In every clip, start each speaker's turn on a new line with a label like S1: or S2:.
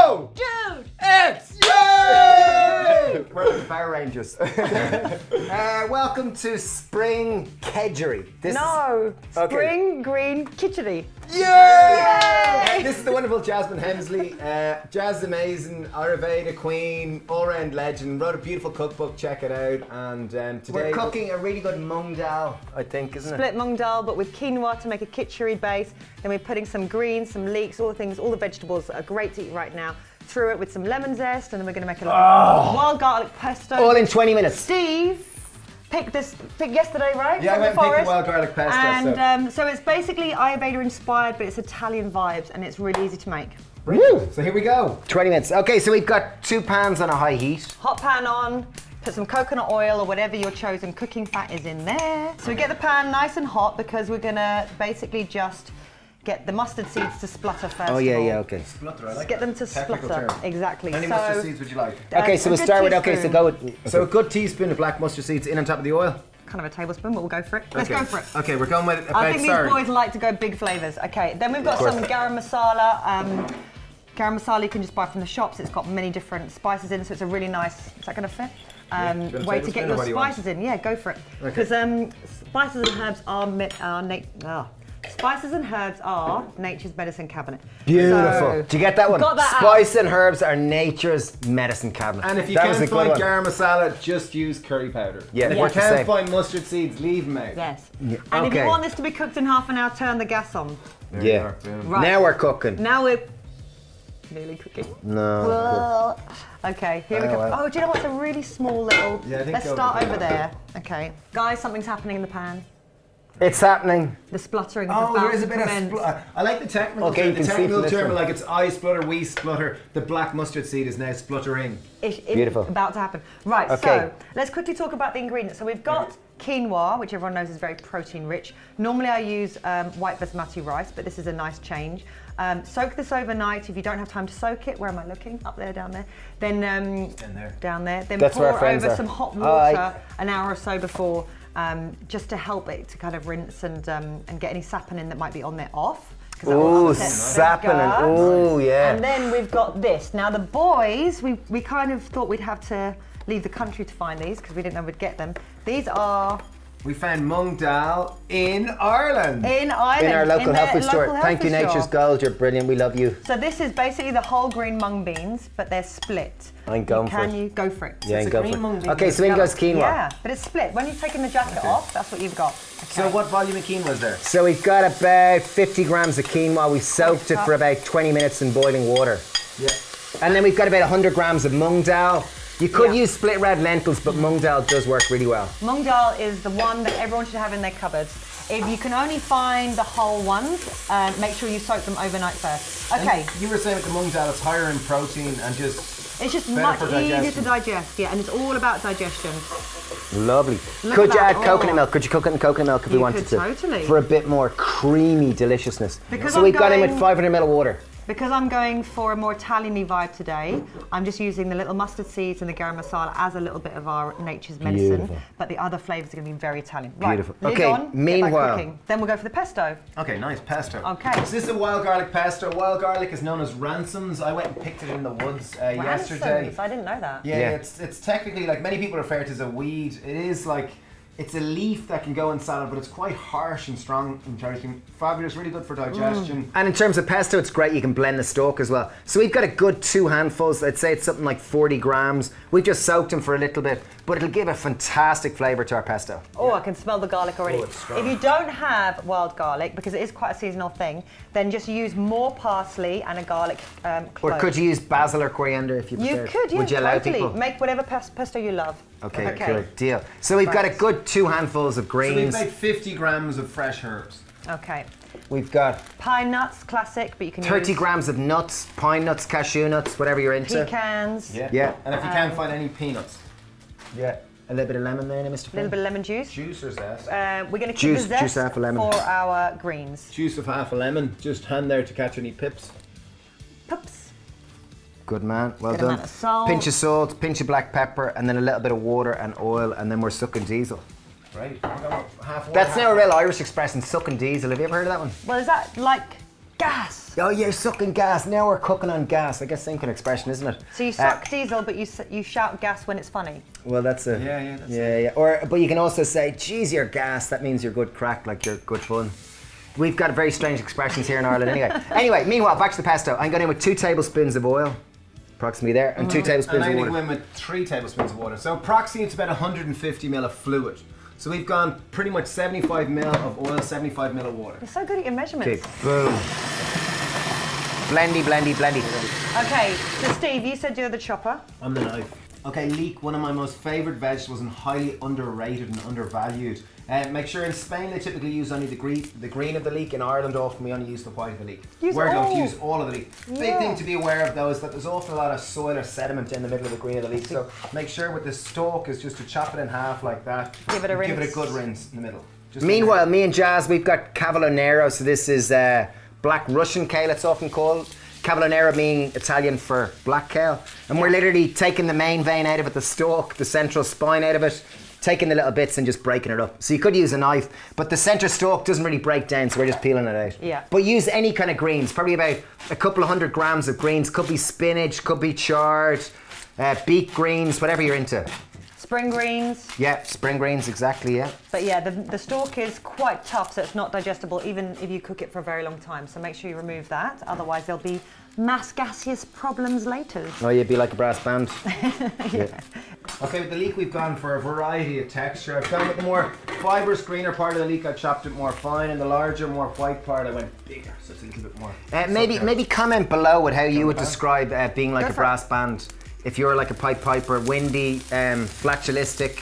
S1: Joe!
S2: Jude!
S1: It's Yay!
S3: We're the Power Rangers. Welcome to Spring Kitchari.
S2: Spring Green Kitchari.
S3: Yay! This is the wonderful Jasmine Hemsley. Jazz is amazing, Ayurveda queen, all-round legend, wrote a beautiful cookbook, check it out. And today we're cooking a really good mung dal, I think, isn't it?
S2: Split mung dal, but with quinoa to make a kitchari base. Then we're putting some greens, some leeks, all the vegetables that are great to eat right now, through it with some lemon zest, and then we're going to make a wild garlic pesto.
S3: All in 20 minutes.
S2: Steve picked yesterday, right?
S3: Yeah, I went and picked the wild garlic pesto.
S2: And so it's basically Ayurveda inspired, but it's Italian vibes, and it's really easy to make.
S3: Woo! So here we go. 20 minutes. Okay, so we've got 2 pans on a high heat.
S2: Hot pan on. Put some coconut oil or whatever your chosen cooking fat is in there. So we get the pan nice and hot because we're gonna basically just get the mustard seeds to splutter first.
S3: Oh yeah, yeah, okay.
S1: Splutter, I like
S2: get them to splutter. Exactly.
S1: How many mustard seeds would you like?
S3: Okay, so we'll start with, so go with... Okay.
S1: So a good teaspoon of black mustard seeds in on top of the oil?
S2: Kind of a tablespoon, but we'll go for it. Let's go for it.
S1: Okay, we're going with
S2: I think these boys like to go big flavours. Okay, then we've got some garam masala. Garam masala you can just buy from the shops. It's got many different spices in, so it's a really nice, is that going to fit? Way to get your spices in. Yeah, go for it. Because spices and herbs spices and herbs are nature's medicine cabinet.
S3: Beautiful.
S2: So,
S3: do you get that one?
S2: Got that
S3: Spice and herbs are nature's medicine cabinet.
S1: And if you can't find garam masala, just use curry powder.
S3: Yeah,
S1: and if you can't find mustard seeds, leave them out.
S2: Yes. Yeah. And if you want this to be cooked in half an hour, turn the gas on.
S3: Yeah. Right. Now we're cooking.
S2: Now we're nearly cooking.
S3: No.
S2: Okay, here we go. Oh, do you know what's a really small little...
S1: Yeah, I think
S2: let's start over there. Okay. Guys, something's happening in the pan.
S3: It's happening.
S2: The spluttering.
S1: There is a bit of splutter. I like the technical term. The technical term, like it's I splutter, we splutter. The black mustard seed is now spluttering.
S3: Beautiful.
S2: About to happen. Right, so let's quickly talk about the ingredients. So we've got quinoa, which everyone knows is very protein rich. Normally I use white basmati rice, but this is a nice change. Soak this overnight. If you don't have time to soak it, where am I looking? Up there, down there. Then down there. Then pour over some hot water an hour or so before. Just to help it to kind of rinse and get any saponin that might be on there off.
S3: Ooh, saponin, ooh, yeah.
S2: And then we've got this. Now the boys, we kind of thought we'd have to leave the country to find these because we didn't know we'd get them. These are...
S1: We found mung dal in Ireland.
S2: In Ireland.
S3: In our local health food store. Thank you, Nature's Gold. You're brilliant. We love you.
S2: So this is basically the whole green mung beans, but they're split.
S3: I'm going for it.
S2: Can you go for it?
S3: Yeah, go for it. Okay, so in goes quinoa.
S2: Yeah, but it's split. When you've taken the jacket off, that's what you've got. Okay.
S1: So what volume of quinoa is there?
S3: So we've got about 50 grams of quinoa. We soaked it for about 20 minutes in boiling water.
S1: Yeah.
S3: And then we've got about 100 grams of mung dal. You could use split red lentils, but mung dal does work really well.
S2: Mung dal is the one that everyone should have in their cupboards. If you can only find the whole ones, make sure you soak them overnight first. Okay.
S1: And you were saying with the mung dal, it's higher in protein and just
S2: it's just much easier to digest, yeah, and it's all about digestion.
S3: Lovely. Could you add coconut milk? Could you cook it in coconut milk if we wanted to?
S2: Totally.
S3: For a bit more creamy deliciousness.
S2: So
S3: we've got in with 500 ml of water.
S2: Because I'm going for a more Italian-y vibe today, I'm just using the little mustard seeds and the garam masala as a little bit of our nature's medicine, but the other flavours are going to be very Italian.
S3: Beautiful.
S2: Right,
S3: okay, meanwhile.
S2: Then we'll go for the pesto.
S1: Okay, nice, pesto.
S2: Okay.
S1: So this is a wild garlic pesto. Wild garlic is known as ransoms. I went and picked it in the woods yesterday.
S2: I didn't know that.
S1: Yeah, it's technically, like many people refer to it as a weed. It is like, it's a leaf that can go in salad, but it's quite harsh and strong and everything. Fabulous, really good for digestion.
S3: And in terms of pesto, it's great. You can blend the stalk as well. So we've got a good 2 handfuls. I'd say it's something like 40 grams. We've just soaked them for a little bit, but it'll give a fantastic flavour to our pesto.
S2: Oh, I can smell the garlic already. If you don't have wild garlic, because it is quite a seasonal thing, then just use more parsley and a garlic clove.
S3: Or could you use basil or coriander if you prefer?
S2: You could, yeah,
S3: Would you allow people?
S2: Make whatever pesto you love.
S3: Okay, good deal. So we've got a good 2 handfuls of greens.
S1: So we've made 50 grams of fresh herbs.
S2: Okay.
S3: We've got
S2: pine nuts, classic, but you can
S3: 30 grams of nuts, pine nuts, cashew nuts, whatever you're into.
S2: Pecans.
S3: Yeah.
S1: And if you can't find any peanuts.
S3: Yeah. A little bit of lemon there, Mr.
S2: A little bit of lemon juice.
S1: Juice or zest?
S2: We're going to keep the zest
S3: half a lemon.
S2: for our greens.
S1: Juice of half a lemon. Just hand there to catch any pips.
S2: Pips.
S3: Good man, well
S2: Good
S3: done.
S2: amount of salt.
S3: Pinch of salt, pinch of black pepper, and then a little bit of water and oil, and then we're sucking diesel.
S1: Right. Half
S3: That's now a real Irish expression, sucking diesel. Have you ever heard of that one?
S2: Well, is that like gas?
S3: Oh, you're sucking gas. Now we're cooking on gas. I guess same kind of expression, isn't it?
S2: So you suck diesel, but you shout gas when it's funny.
S3: Well, that's a...
S1: Yeah.
S3: But you can also say, geez, you're gas. That means you're good crack, like you're good fun. We've got very strange expressions here in Ireland anyway. Anyway, meanwhile, back to the pesto. I'm going in with 2 tablespoons of oil. Approximately there, and 2 tablespoons of water.
S1: And I'm going to go in with 3 tablespoons of water. So approximately it's about 150 ml of fluid. So we've gone pretty much 75 ml of oil, 75 ml of water.
S2: You're so good at your measurements.
S3: Okay, boom. Blendy, blendy, blendy.
S2: Okay, so Steve, you said you're the chopper.
S1: I'm the knife. Okay, leek, one of my most favourite vegetables and highly underrated and undervalued. Make sure in Spain they typically use only the green of the leek. In Ireland often we only use the white of the leek. We're going to use all of the leek. Big thing to be aware of though is that there's often a lot of soil or sediment in the middle of the green of the leek. So make sure with the stalk is just to chop it in half like that.
S2: Give it a rinse.
S1: Give it a good rinse in the middle.
S3: Meanwhile, me and Jazz, we've got cavallonero. So this is black Russian kale, it's often called. Cavallonero meaning Italian for black kale. And we're literally taking the main vein out of it, the stalk, the central spine out of it, taking the little bits and just breaking it up. So you could use a knife, but the center stalk doesn't really break down, so we're just peeling it out.
S2: Yeah.
S3: But use any kind of greens, probably about a couple of 100 grams of greens. Could be spinach, could be chard, beet greens, whatever you're into.
S2: Spring greens.
S3: Yeah, spring greens, exactly, yeah.
S2: But yeah, the stalk is quite tough, so it's not digestible even if you cook it for a very long time. So make sure you remove that, otherwise there'll be mass gaseous problems later.
S3: Oh, you'd be like a brass band.
S2: Yeah.
S1: Okay, with the leek we've gone for a variety of texture. I've gone with the more fibrous, greener part of the leek. I chopped it more fine, and the larger, more white part I went bigger, so it's a little bit more.
S3: Maybe comment below with how you would describe being like a brass band. If you're like a pipe piper, windy, flatulistic,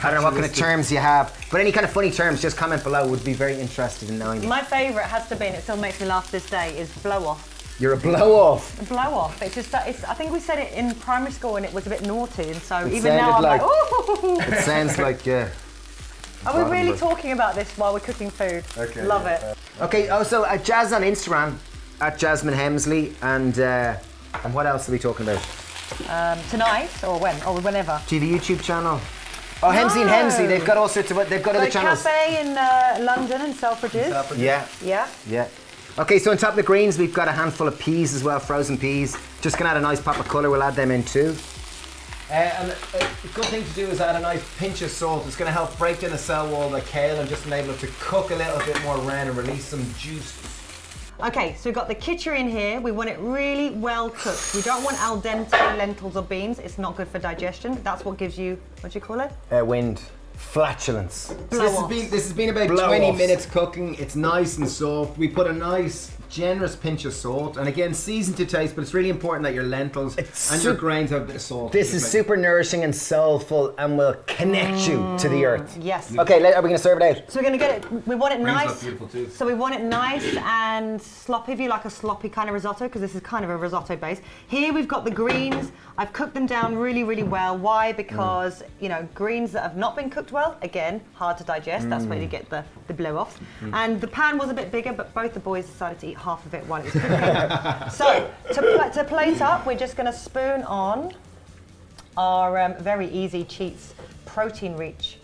S3: I don't know what kind of terms you have, but any kind of funny terms, just comment below. Would be very interested in knowing.
S2: My favourite has to be, and it still makes me laugh to this day, is blow off.
S3: You're a blow off.
S2: A blow off. It's just that I think we said it in primary school and it was a bit naughty, and so even now I'm like, ooh.
S3: It sounds like
S2: Are we really talking about this while we're cooking food? Okay. Love it.
S3: Okay. Also, Jazz on Instagram at Jasmine Hemsley, and what else are we talking about?
S2: Tonight or when or whenever.
S3: Do you have a YouTube channel? Oh, Hemsley and Hemsley. They've got all sorts of. They've got other channels.
S2: Cafe in London and Selfridges. Yeah.
S3: Okay, so on top of the greens, we've got a handful of peas as well, frozen peas. Just gonna add a nice pop of colour. We'll add them in too.
S1: And a good thing to do is add a nice pinch of salt. It's going to help break down the cell wall of the kale and just enable it to cook a little bit more round and release some juice.
S2: Okay, so we've got the kitchari in here. We want it really well cooked. We don't want al dente lentils or beans. It's not good for digestion. That's what gives you, what do you call it?
S3: Wind. Flatulence.
S1: So this has been about 20 minutes cooking. It's nice and soft. We put a nice generous pinch of salt, and again season to taste, but it's really important that your lentils and your grains have a bit of salt.
S3: This is super nourishing and soulful and will connect you to the earth.
S2: Yes.
S3: Okay, are we going to serve it out?
S2: So we're going to get it, we want it nice.
S1: Too.
S2: So we want it nice and sloppy, if you like a sloppy kind of risotto, because this is kind of a risotto base. Here we've got the greens. I've cooked them down really, really well. Why? Because, you know, greens that have not been cooked well, again, hard to digest. That's where you get the blow-offs. And the pan was a bit bigger, but both the boys decided to eat half of it while it was cooking. So, to plate up, we're just going to spoon on our very easy cheats protein-rich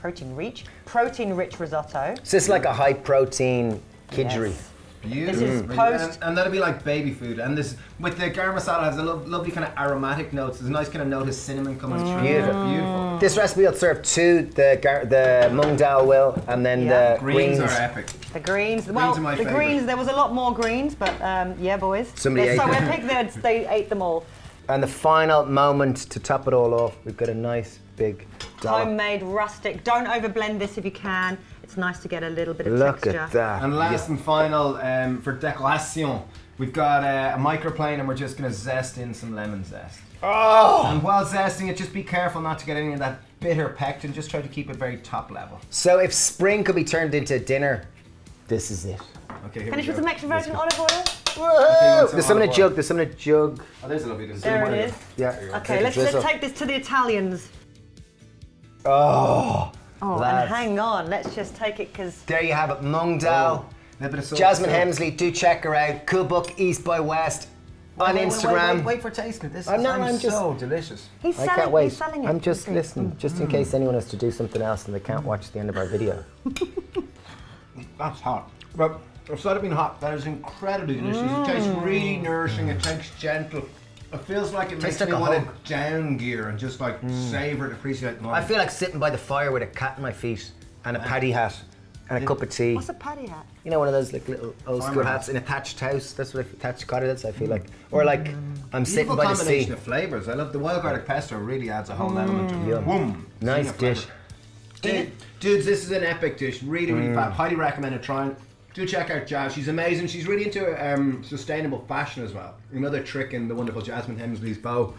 S2: risotto.
S3: So it's like a high-protein Kitchari.
S2: Yes.
S1: Beautiful.
S2: This is post.
S1: And that'll be like baby food. And this, with the garam masala, has a lovely kind of aromatic notes. There's a nice kind of note of cinnamon coming through.
S3: Beautiful. This recipe will serve two, the mung dal will, and then the greens.
S1: Are epic.
S2: The greens. Well, the greens, there was a lot more greens, but yeah, boys.
S3: Somebody ate
S2: so
S3: them.
S2: epic, they ate them all.
S3: And the final moment to top it all off, we've got a nice big dollop.
S2: Homemade, rustic. Don't overblend this if you can. It's nice to get a little bit of
S3: Look
S2: texture.
S3: at that.
S1: And last and final, for decoration, we've got a microplane and we're just going to zest in some lemon zest.
S3: Oh!
S1: And while zesting it, just be careful not to get any of that bitter pectin. Just try to keep it very top level.
S3: So if spring could be turned into dinner, this is it.
S1: Okay, here
S2: Finish
S1: we
S2: with
S1: go.
S2: some extra virgin olive oil.
S3: Woohoo! There's some in a jug, there's some in a jug.
S1: Oh, there's a lovely bit.
S2: There it is.
S3: Yeah.
S2: Okay, let's take this to the Italians.
S3: Oh!
S2: Oh,
S3: lads.
S2: and hang on, let's just take it because...
S3: There you have it, mung dal.
S1: Jasmine
S3: Hemsley, do check her out. Cool Book East by West on Instagram.
S1: Wait for tasting it. This
S3: I'm just
S1: so delicious.
S2: He's selling,
S3: I can't wait.
S2: He's selling it.
S3: I'm just listening, just in case anyone has to do something else and they can't watch the end of our video.
S1: That's hot. But Aside of being hot, that is incredibly delicious. It tastes really nourishing, it tastes gentle. It feels like it makes me want to down gear and just like savour and appreciate the moment.
S3: I feel like sitting by the fire with a cat in my feet and a paddy hat and a cup of tea.
S2: What's a paddy hat?
S3: You know, one of those like little old school hats in a thatched house. That's what attached cottages, I feel like. Or like I'm sitting by the sea.
S1: Combination of flavours. I love the wild garlic pesto. Really adds a whole element of yum.
S3: Nice dish.
S1: Dudes, this is an epic dish. Really, really fab. Highly recommended trying. Do check out Jazz. She's amazing. She's really into sustainable fashion as well. Another trick in the wonderful Jasmine Hemsley's bow.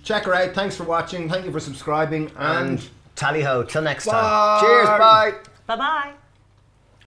S1: Check her out. Thanks for watching. Thank you for subscribing. And
S3: tally ho. Till next time. Cheers. Bye.
S2: Bye bye.